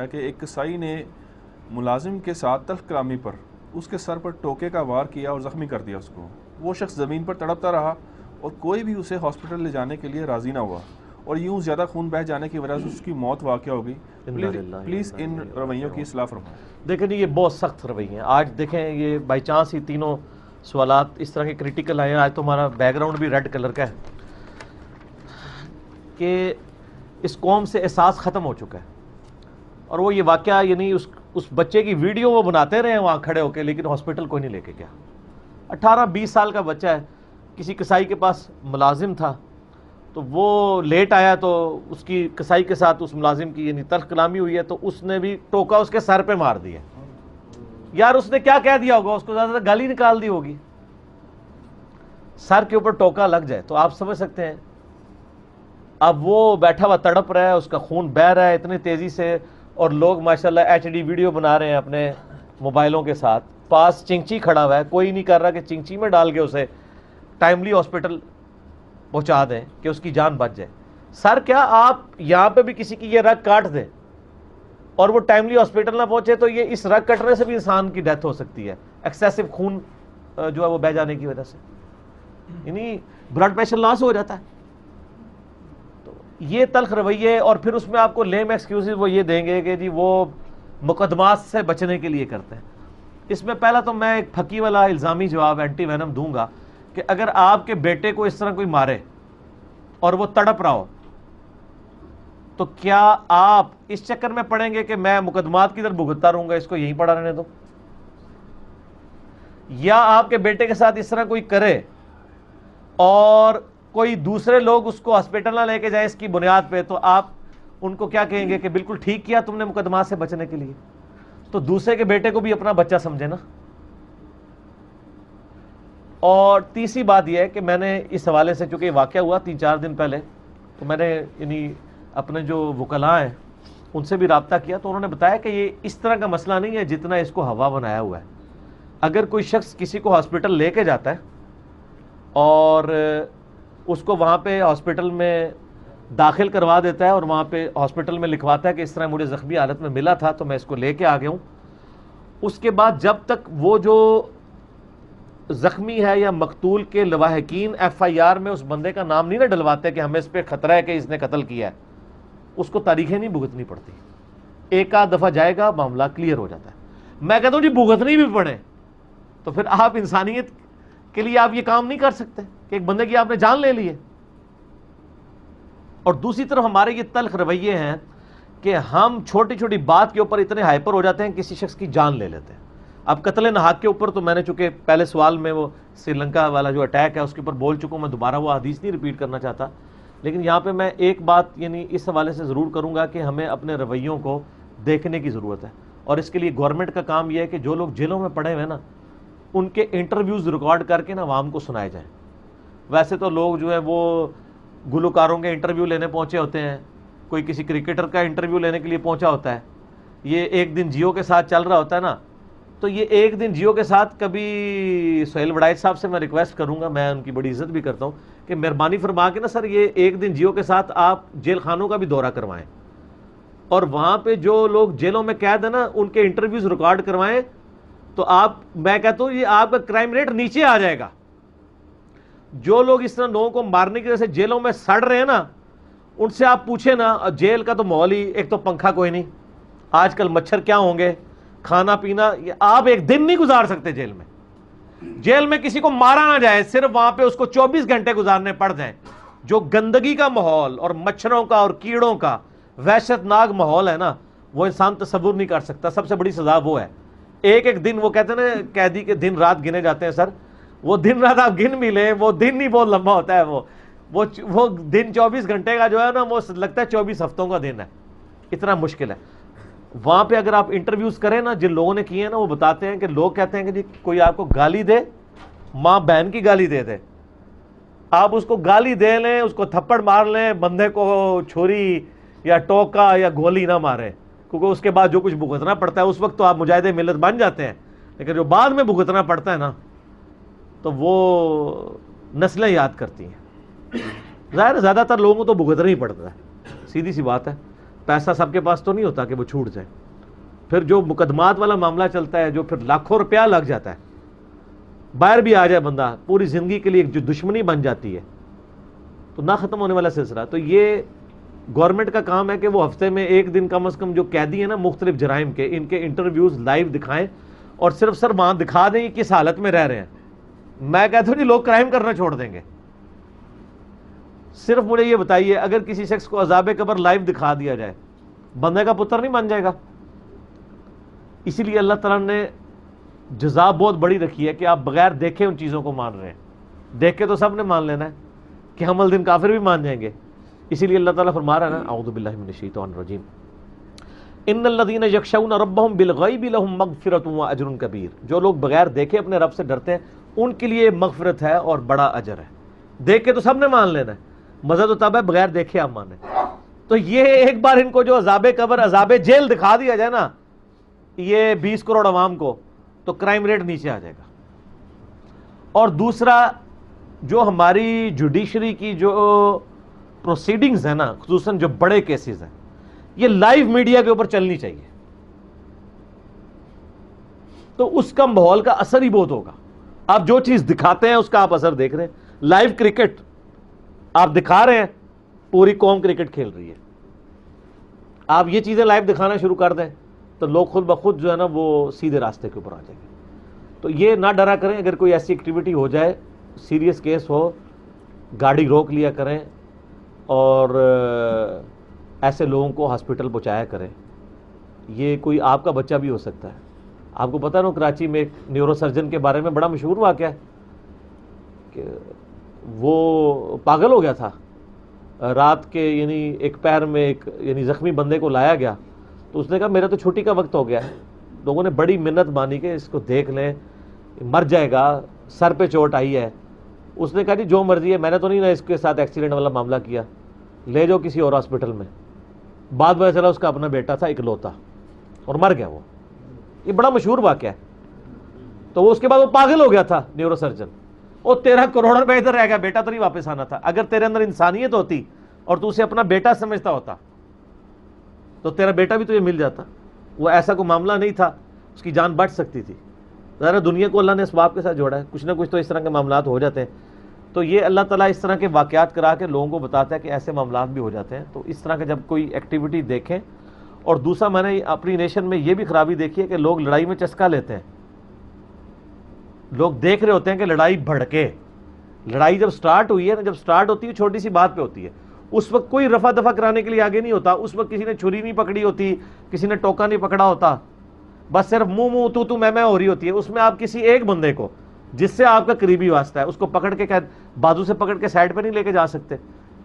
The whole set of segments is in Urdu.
کہ ایک کسائی نے ملازم کے ساتھ تلخ کلامی پر اس کے سر پر ٹوکے کا وار کیا اور زخمی کر دیا اس کو. وہ شخص زمین پر تڑپتا رہا اور کوئی بھی اسے ہاسپٹل لے جانے کے لیے راضی نہ ہوا اور یوں زیادہ خون بہہ جانے کی وجہ سے اس کی موت واقع ہو گئی. پلیز ان رویوں کی اصلاح فرمائیں. دیکھیں یہ بہت سخت رویے ہیں. آج دیکھیں یہ بائی چانس ہی تینوں سوالات اس طرح کے کریٹیکل آئے ہیں. آج تو ہمارا بیک گراؤنڈ بھی ریڈ کلر کا ہے کہ اس قوم سے احساس ختم ہو چکا ہے. اور وہ یہ واقعہ یعنی اس بچے کی ویڈیو وہ بناتے رہے ہیں وہاں کھڑے ہو کے, لیکن ہاسپٹل کوئی نہیں لے کے گیا. 18-20 سال کا بچہ ہے, کسی کسائی کے پاس ملازم تھا تو وہ لیٹ آیا تو اس کی کسائی کے ساتھ اس ملازم کی یعنی تلخ کلامی ہوئی ہے تو اس نے بھی ٹوکا اس کے سر پہ مار دیا. یار اس نے کیا کہہ دیا ہوگا, اس کو زیادہ تر گالی نکال دی ہوگی. سر کے اوپر ٹوکا لگ جائے تو آپ سمجھ سکتے ہیں. اب وہ بیٹھا ہوا تڑپ رہا ہے, اس کا خون بہہ رہا ہے اتنی تیزی سے, اور لوگ ماشاءاللہ HD ویڈیو بنا رہے ہیں اپنے موبائلوں کے ساتھ. پاس چنچی کھڑا ہوا ہے, کوئی نہیں کر رہا کہ چنچی میں ڈال کے اسے ٹائملی ہاسپٹل پہنچا دیں کہ اس کی جان بچ جائے. سر کیا آپ یہاں پہ بھی کسی کی یہ رگ کاٹ دیں اور وہ ٹائملی ہاسپٹل نہ پہنچے تو یہ اس رگ کٹنے سے بھی انسان کی ڈیتھ ہو سکتی ہے, ایکسیسو خون جو ہے وہ بہہ جانے کی وجہ سے, یعنی بلڈ پریشر لاس ہو جاتا ہے. تو یہ تلخ رویے, اور پھر اس میں آپ کو لیم ایکسکیوزز وہ یہ دیں گے کہ جی وہ مقدمات سے بچنے کے لیے کرتے ہیں. اس میں پہلا تو میں ایک پھکی والا الزامی جواب اینٹی وینم دوں گا کہ اگر آپ کے بیٹے کو اس طرح کوئی مارے اور وہ تڑپ رہا ہو تو کیا آپ اس چکر میں پڑیں گے کہ میں مقدمات کی طرف بھگتتا رہوں گا, اس کو یہیں پڑا رہنے دو؟ یا آپ کے بیٹے کے ساتھ اس طرح کوئی کرے اور کوئی دوسرے لوگ اس کو ہاسپٹل نہ لے کے جائیں اس کی بنیاد پہ, تو آپ ان کو کیا کہیں گے کہ بالکل ٹھیک کیا تم نے مقدمات سے بچنے کے لیے؟ تو دوسرے کے بیٹے کو بھی اپنا بچہ سمجھے نا. اور تیسری بات یہ ہے کہ میں نے اس حوالے سے, چونکہ یہ واقعہ ہوا 3-4 دن پہلے, تو میں نے یعنی اپنے جو وکلاء ہیں ان سے بھی رابطہ کیا تو انہوں نے بتایا کہ یہ اس طرح کا مسئلہ نہیں ہے جتنا اس کو ہوا بنایا ہوا ہے. اگر کوئی شخص کسی کو ہاسپٹل لے کے جاتا ہے اور اس کو وہاں پہ ہاسپٹل میں داخل کروا دیتا ہے اور وہاں پہ ہاسپٹل میں لکھواتا ہے کہ اس طرح مجھے زخمی حالت میں ملا تھا تو میں اس کو لے کے آ گیا ہوں, اس کے بعد جب تک وہ جو زخمی ہے یا مقتول کے لواحقین FIR میں اس بندے کا نام نہیں نہ ڈلواتے کہ ہمیں اس پہ خطرہ ہے کہ اس نے قتل کیا ہے, اس کو تاریخیں نہیں بھگتنی پڑتی. ایک آدھ دفعہ جائے گا معاملہ کلیئر ہو جاتا ہے. میں کہتا ہوں جی بھگتنی بھی پڑے تو پھر آپ انسانیت کے لیے آپ یہ کام نہیں کر سکتے کہ ایک بندے کی آپ نے جان لے لی ہے. اور دوسری طرف ہمارے یہ تلخ رویے ہیں کہ ہم چھوٹی چھوٹی بات کے اوپر اتنے ہائپر ہو جاتے ہیں, کسی شخص کی جان لے لیتے ہیں. اب قتل ناحق کے اوپر تو میں نے چونکہ پہلے سوال میں وہ سری لنکا والا جو اٹیک ہے اس کے اوپر بول چکا ہوں, میں دوبارہ وہ حدیث نہیں ریپیٹ کرنا چاہتا, لیکن یہاں پہ میں ایک بات یعنی اس حوالے سے ضرور کروں گا کہ ہمیں اپنے رویوں کو دیکھنے کی ضرورت ہے. اور اس کے لیے گورنمنٹ کا کام یہ ہے کہ جو لوگ جیلوں میں پڑے ہوئے نا ان کے انٹرویوز ریکارڈ کر کے نا عوام کو سنائے جائیں. ویسے تو لوگ جو ہے وہ گلوکاروں کے انٹرویو لینے پہنچے ہوتے ہیں, کوئی کسی کرکٹر کا انٹرویو لینے کے لیے پہنچا ہوتا ہے, یہ ایک دن جیو کے ساتھ چل رہا ہوتا ہے نا, تو یہ ایک دن جیو کے ساتھ کبھی سہیل وڑائچ صاحب سے میں ریکویسٹ کروں گا, میں ان کی بڑی عزت بھی کرتا ہوں, کہ مہربانی فرما کے نا سر یہ ایک دن جیو کے ساتھ آپ جیل خانوں کا بھی دورہ کروائیں اور وہاں پہ جو لوگ جیلوں میں قید ہیں نا ان کے انٹرویوز ریکارڈ کروائیں. تو آپ, میں کہتا ہوں یہ آپ کا کرائم ریٹ نیچے آ جائے گا. جو لوگ اس طرح لوگوں کو مارنے کی وجہ سے جیلوں میں سڑ رہے ہیں نا ان سے آپ پوچھیں نا, جیل کا تو ماحول ہی, ایک تو پنکھا کوئی نہیں, آج کل مچھر کیا ہوں گے, کھانا پینا, آپ ایک دن نہیں گزار سکتے جیل میں. جیل میں کسی کو مارا نہ جائے, صرف وہاں پہ اس کو 24 گھنٹے گزارنے پڑ جائیں. جو گندگی کا ماحول اور مچھروں کا اور کیڑوں کا وحشت ناک ماحول ہے نا وہ انسان تصور نہیں کر سکتا. سب سے بڑی سزا وہ ہے. ایک دن, وہ کہتے ہیں نا قیدی کے دن رات گنے جاتے ہیں, سر وہ دن رات آپ گن بھی لیں وہ دن ہی بہت لمبا ہوتا ہے. وہ دن 24 گھنٹے کا جو ہے نا وہ لگتا ہے 24 ہفتوں کا دن ہے, اتنا مشکل ہے. وہاں پہ اگر آپ انٹرویوز کریں نا جن لوگوں نے کیے ہیں نا وہ بتاتے ہیں کہ لوگ کہتے ہیں کہ جی کوئی آپ کو گالی دے, ماں بہن کی گالی دے دے, آپ اس کو گالی دے لیں, اس کو تھپڑ مار لیں, بندے کو چھری یا ٹوکا یا گولی نہ ماریں, کیونکہ اس کے بعد جو کچھ بھگتنا پڑتا ہے اس وقت تو آپ مجاہد ملت بن جاتے ہیں, لیکن جو بعد میں بھگتنا پڑتا ہے نا تو وہ نسلیں یاد کرتی ہیں. ظاہر زیادہ تر لوگوں کو تو بھگتنا ہی پڑتا ہے, سیدھی سی بات ہے. پیسہ سب کے پاس تو نہیں ہوتا کہ وہ چھوٹ جائے. پھر جو مقدمات والا معاملہ چلتا ہے, جو پھر لاکھوں روپیہ لگ جاتا ہے, باہر بھی آ جائے بندہ, پوری زندگی کے لیے جو دشمنی بن جاتی ہے, تو نہ ختم ہونے والا سلسلہ. تو یہ گورنمنٹ کا کام ہے کہ وہ ہفتے میں ایک دن کم از کم جو قیدی ہیں نا مختلف جرائم کے, ان کے انٹرویوز لائیو دکھائیں, اور صرف سر وہاں دکھا دیں کہ کس حالت میں رہ رہے ہیں. میں کہتا ہوں جی لوگ کرائم کرنا چھوڑ دیں گے. صرف مجھے یہ بتائیے, اگر کسی شخص کو عذاب قبر لائیو دکھا دیا جائے, بندے کا پتر نہیں بن جائے گا؟ اسی لیے اللہ تعالیٰ نے جزا بہت بڑی رکھی ہے کہ آپ بغیر دیکھے ان چیزوں کو مان رہے ہیں. دیکھ کے تو سب نے مان لینا ہے کہ ہم الدین کافر بھی مان جائیں گے. اسی لیے اللہ تعالیٰ فرما رہا ہے نا, اعوذ باللہ من الشیطان الرجیم, ان الذین یخشون ربهم بالغیب لهم مغفرۃ واجر کبیر. جو لوگ بغیر دیکھے اپنے رب سے ڈرتے ہیں, ان کے لیے مغفرت ہے اور بڑا اجر ہے. دیکھ کے تو سب نے مان لینا ہے, مزہ تو تب ہے بغیر دیکھے آپ مانیں. تو یہ ایک بار ان کو جو عذاب قبر عذاب جیل دکھا دیا جائے نا یہ 20 کروڑ عوام کو, تو کرائم ریٹ نیچے آ جائے گا. اور دوسرا, جو ہماری جوڈیشری کی جو پروسیڈنگز ہیں نا, خصوصاً جو بڑے کیسز ہیں, یہ لائیو میڈیا کے اوپر چلنی چاہیے. تو اس کا ماحول کا اثر ہی بہت ہوگا. آپ جو چیز دکھاتے ہیں اس کا آپ اثر دیکھ رہے ہیں. لائیو کرکٹ آپ دکھا رہے ہیں, پوری قوم کرکٹ کھیل رہی ہے. آپ یہ چیزیں لائیو دکھانا شروع کر دیں تو لوگ خود بخود جو ہے نا وہ سیدھے راستے کے اوپر آ جائیں گے. تو یہ نہ ڈرا کریں, اگر کوئی ایسی ایکٹیویٹی ہو جائے, سیریس کیس ہو, گاڑی روک لیا کریں اور ایسے لوگوں کو ہاسپٹل پہنچایا کریں. یہ کوئی آپ کا بچہ بھی ہو سکتا ہے. آپ کو پتہ نا کراچی میں ایک نیورو سرجن کے بارے میں بڑا مشہور واقعہ ہے کہ وہ پاگل ہو گیا تھا. رات کے یعنی ایک پیر میں ایک یعنی زخمی بندے کو لایا گیا, تو اس نے کہا میرا تو چھٹی کا وقت ہو گیا ہے. لوگوں نے بڑی منت مانی کہ اس کو دیکھ لیں, مر جائے گا, سر پہ چوٹ آئی ہے. اس نے کہا جی جو مرضی ہے, میں نے تو نہیں نا اس کے ساتھ ایکسیڈنٹ والا معاملہ کیا, لے جاؤ کسی اور ہاسپٹل میں. بعد میں چلا اس کا اپنا بیٹا تھا اکلوتا, اور مر گیا وہ. یہ بڑا مشہور واقعہ ہے. تو وہ اس کے بعد وہ پاگل ہو گیا تھا نیورو سرجن. اور 13 کروڑ روپے ادھر رہ گیا, بیٹا تو نہیں واپس آنا تھا. اگر تیرے اندر انسانیت ہوتی اور تو اسے اپنا بیٹا سمجھتا ہوتا تو تیرا بیٹا بھی تجھے مل جاتا. وہ ایسا کوئی معاملہ نہیں تھا, اس کی جان بچ سکتی تھی. ذرا دنیا کو اللہ نے اسباب کے ساتھ جوڑا ہے, کچھ نہ کچھ تو اس طرح کے معاملات ہو جاتے ہیں. تو یہ اللہ تعالیٰ اس طرح کے واقعات کرا کے لوگوں کو بتاتا ہے کہ ایسے معاملات بھی ہو جاتے ہیں. تو اس طرح کا جب کوئی ایکٹیویٹی دیکھیں. اور دوسرا, میں نے اپنی نیشن میں یہ بھی خرابی دیکھی ہے کہ لوگ لڑائی میں چسکا لیتے ہیں. لوگ دیکھ رہے ہوتے ہیں کہ لڑائی بھڑکے. لڑائی جب سٹارٹ ہوئی ہے نا, جب سٹارٹ ہوتی ہے چھوٹی سی بات پہ ہوتی ہے, اس وقت کوئی رفع دفع کرانے کے لیے آگے نہیں ہوتا. اس وقت کسی نے چھری نہیں پکڑی ہوتی, کسی نے ٹوکا نہیں پکڑا ہوتا, بس صرف منہ تو میں ہو رہی ہوتی ہے. اس میں آپ کسی ایک بندے کو جس سے آپ کا قریبی واسطہ ہے اس کو پکڑ کے بازو سے پکڑ کے سائڈ پہ نہیں لے کے جا سکتے.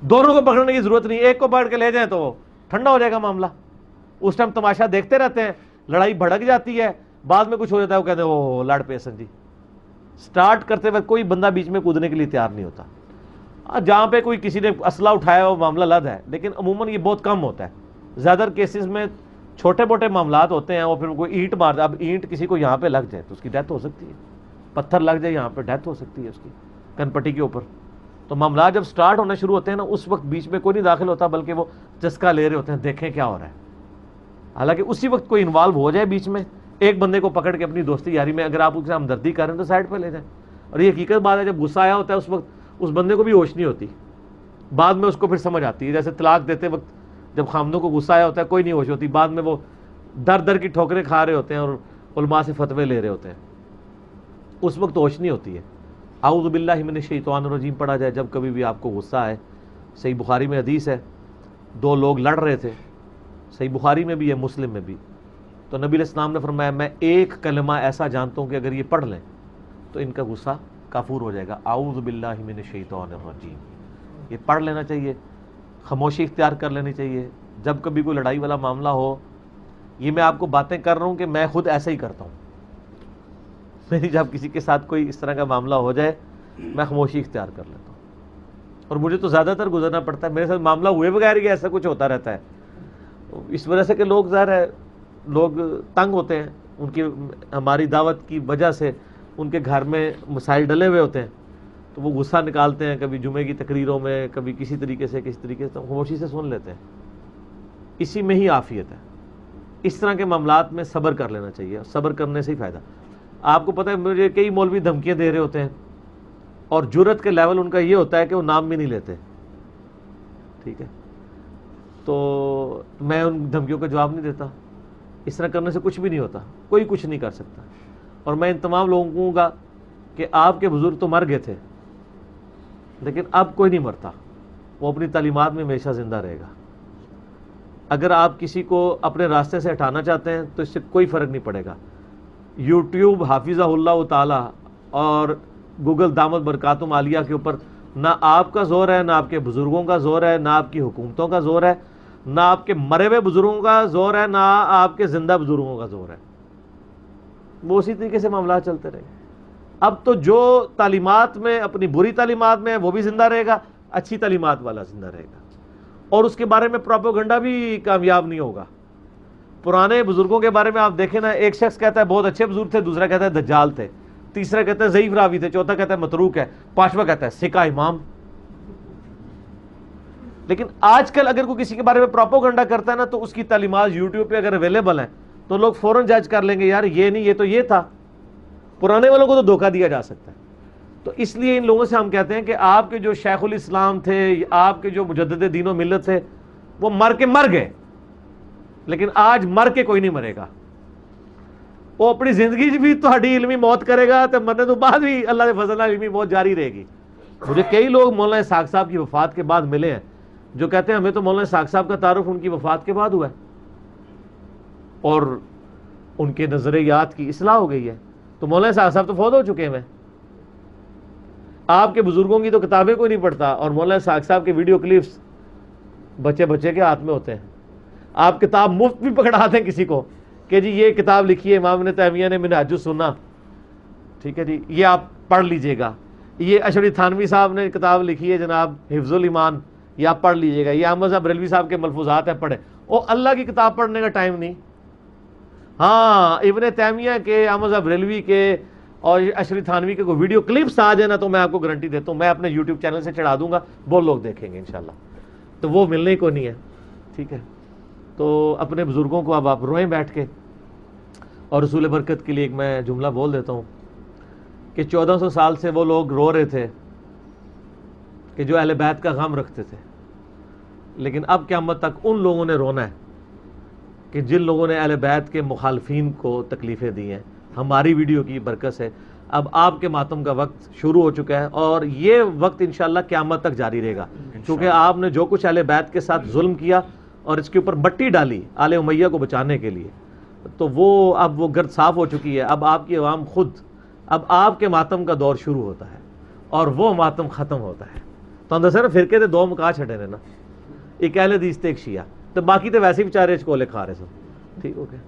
دونوں کو پکڑنے کی ضرورت نہیں, ایک کو پکڑ کے لے جائیں تو ٹھنڈا ہو جائے گا معاملہ. اس ٹائم تماشا دیکھتے رہتے ہیں, لڑائی بھڑک جاتی ہے, بعد میں کچھ ہو جاتا ہے, وہ کہتے ہیں وہ لڑ پے سن جی. سٹارٹ کرتے وقت کوئی بندہ بیچ میں کودنے کے لیے تیار نہیں ہوتا. جہاں پہ کوئی کسی نے اسلحہ اٹھایا وہ معاملہ لد ہے, لیکن عموماً یہ بہت کم ہوتا ہے. زیادہ تر کیسز میں چھوٹے موٹے معاملات ہوتے ہیں, اور پھر کوئی اینٹ مار, اب اینٹ کسی کو یہاں پہ لگ جائے تو اس کی ڈیتھ ہو سکتی ہے, پتھر لگ جائے یہاں پہ ڈیتھ ہو سکتی ہے اس کی کن پٹی کے اوپر. تو معاملات جب سٹارٹ ہونا شروع ہوتے ہیں نا, اس وقت بیچ میں کوئی نہیں داخل ہوتا, بلکہ وہ چسکا لے رہے ہوتے ہیں, دیکھیں کیا ہو رہا ہے. حالانکہ اسی وقت کوئی انوالو ہو جائے بیچ میں, ایک بندے کو پکڑ کے اپنی دوستی یاری میں اگر آپ اس سے ہمدردی کر رہے ہیں تو سائڈ پہ لے جائیں. اور یہ حقیقت بات ہے, جب غصہ آیا ہوتا ہے اس وقت اس بندے کو بھی ہوش نہیں ہوتی, بعد میں اس کو پھر سمجھ آتی ہے. جیسے طلاق دیتے وقت جب خامدوں کو غصہ آیا ہوتا ہے کوئی نہیں ہوش ہوتی, بعد میں وہ در در کی ٹھوکریں کھا رہے ہوتے ہیں اور علماء سے فتوے لے رہے ہوتے ہیں, اس وقت ہوش نہیں ہوتی ہے. اعوذ باللہ من الشیطان الرجیم پڑھا جائے جب کبھی بھی آپ کو غصہ آئے. صحیح بخاری میں حدیث ہے, 2 لوگ لڑ رہے تھے, صحیح بخاری میں بھی ہے, مسلم میں بھی. تو نبی علیہ السلام نے فرمایا میں ایک کلمہ ایسا جانتا ہوں کہ اگر یہ پڑھ لیں تو ان کا غصہ کافور ہو جائے گا. اعوذ باللہ من الشیطان الرجیم, یہ پڑھ لینا چاہیے, خاموشی اختیار کر لینی چاہیے جب کبھی کوئی لڑائی والا معاملہ ہو. یہ میں آپ کو باتیں کر رہا ہوں کہ میں خود ایسا ہی کرتا ہوں. میری جب کسی کے ساتھ کوئی اس طرح کا معاملہ ہو جائے میں خاموشی اختیار کر لیتا ہوں, اور مجھے تو زیادہ تر گزرنا پڑتا ہے, میرے ساتھ معاملہ ہوئے بغیر ہی ایسا کچھ ہوتا رہتا ہے. اس وجہ سے کہ لوگ ظاہر ہے لوگ تنگ ہوتے ہیں, ان کی ہماری دعوت کی وجہ سے ان کے گھر میں مسائل ڈلے ہوئے ہوتے ہیں, تو وہ غصہ نکالتے ہیں کبھی جمعے کی تقریروں میں, کبھی کسی طریقے سے تو خاموشی سے سن لیتے ہیں. اسی میں ہی عافیت ہے. اس طرح کے معاملات میں صبر کر لینا چاہیے, صبر کرنے سے ہی فائدہ. آپ کو پتہ ہے مجھے کئی مولوی دھمکیاں دے رہے ہوتے ہیں اور جرت کے لیول ان کا یہ ہوتا ہے کہ وہ نام بھی نہیں لیتے, ٹھیک ہے, تو میں ان دھمکیوں کا جواب نہیں دیتا. اس طرح کرنے سے کچھ بھی نہیں ہوتا, کوئی کچھ نہیں کر سکتا. اور میں ان تمام لوگوں کو کہوں گا کہ آپ کے بزرگ تو مر گئے تھے, لیکن اب کوئی نہیں مرتا, وہ اپنی تعلیمات میں ہمیشہ زندہ رہے گا. اگر آپ کسی کو اپنے راستے سے ہٹانا چاہتے ہیں تو اس سے کوئی فرق نہیں پڑے گا. یوٹیوب حافظہ اللہ تعالی اور گوگل دامت برکاتہم عالیہ کے اوپر نہ آپ کا زور ہے, نہ آپ کے بزرگوں کا زور ہے, نہ آپ کی حکومتوں کا زور ہے, نہ آپ کے مرے ہوئے بزرگوں کا زور ہے, نہ آپ کے زندہ بزرگوں کا زور ہے. وہ اسی طریقے سے معاملات چلتے رہے. اب تو جو تعلیمات میں اپنی بری تعلیمات میں وہ بھی زندہ رہے گا, اچھی تعلیمات والا زندہ رہے گا, اور اس کے بارے میں پروپیگنڈا بھی کامیاب نہیں ہوگا. پرانے بزرگوں کے بارے میں آپ دیکھیں نا, ایک شخص کہتا ہے بہت اچھے بزرگ تھے, دوسرا کہتا ہے دجال تھے, تیسرا کہتا ہے ضعیف راوی تھے, چوتھا کہتا ہے متروک ہے, پانچواں کہتا ہے سکہ امام. لیکن آج کل اگر کوئی کسی کے بارے میں پروپیگنڈا کرتا ہے نا, تو اس کی تعلیمات یوٹیوب پہ اگر اویلیبل ہیں تو لوگ فوراً جج کر لیں گے, یار یہ نہیں, یہ تو یہ تھا. پرانے والوں کو تو دھوکہ دیا جا سکتا ہے. تو اس لیے ان لوگوں سے ہم کہتے ہیں کہ آپ کے جو شیخ الاسلام تھے, آپ کے جو مجدد دین و ملت تھے, وہ مر کے مر گئے, لیکن آج مر کے کوئی نہیں مرے گا. وہ اپنی زندگی بھی تہاڈی علمی موت کرے گا, تو مرنے تو بعد بھی اللہ کے فضل نال علمی موت جاری رہے گی. مجھے کئی لوگ مولانا اسحاق صاحب کی وفات کے بعد ملے ہیں جو کہتے ہیں ہمیں تو مولانا اسحاق صاحب کا تعارف ان کی وفات کے بعد ہوا ہے اور ان کے نظریات کی اصلاح ہو گئی ہے. تو مولانا اسحاق صاحب تو فوت ہو چکے ہیں. آپ کے بزرگوں کی تو کتابیں کوئی نہیں پڑھتا, اور مولانا اسحاق صاحب کے ویڈیو کلپس بچے بچے کے ہاتھ میں ہوتے ہیں. آپ کتاب مفت بھی پکڑاتے ہیں کسی کو کہ جی یہ کتاب لکھی ہے امام ابن تیمیہ نے منہاج السنہ, ٹھیک ہے جی, یہ آپ پڑھ لیجئے گا. یہ اشعری تھانوی صاحب نے کتاب لکھی ہے جناب حفظ الایمان, یہ آپ پڑھ لیجئے گا. یہ احمد صاحب بریلوی صاحب کے ملفوظات ہیں, پڑھیں. اور اللہ کی کتاب پڑھنے کا ٹائم نہیں. ہاں, ابن تیمیہ کے, احمد صاحب بریلوی کے اور اشعری تھانوی کے کوئی ویڈیو کلپس آ جائے نا, تو میں آپ کو گارنٹی دیتا ہوں میں اپنے یوٹیوب چینل سے چڑھا دوں گا, بہت لوگ دیکھیں گے انشاءاللہ. تو وہ ملنے کو نہیں ہے, ٹھیک ہے. تو اپنے بزرگوں کو اب آپ روئیں بیٹھ کے. اور رسول برکت کے لیے ایک میں جملہ بول دیتا ہوں کہ 1400 سال سے وہ لوگ رو رہے تھے کہ جو اہل بیت کا غم رکھتے تھے, لیکن اب قیامت تک ان لوگوں نے رونا ہے کہ جن لوگوں نے اہل بیت کے مخالفین کو تکلیفیں دی ہیں. ہماری ویڈیو کی برکت سے اب آپ کے ماتم کا وقت شروع ہو چکا ہے, اور یہ وقت انشاءاللہ قیامت تک جاری رہے گا, کیونکہ آپ نے جو کچھ اہل بیت کے ساتھ ظلم کیا اور اس کے اوپر مٹی ڈالی آل امیہ کو بچانے کے لیے, تو وہ اب وہ گرد صاف ہو چکی ہے. اب آپ کی عوام خود, اب آپ کے ماتم کا دور شروع ہوتا ہے اور وہ ماتم ختم ہوتا ہے. تو اندر سے نا فرقے دے دو مکا چھڑے نے نا, ایک اہل حدیث تے ایک شیعہ, تو باقی تو ویسے ہی بیچارے چکولے کھا رہے سن. ٹھیک ہو گیا.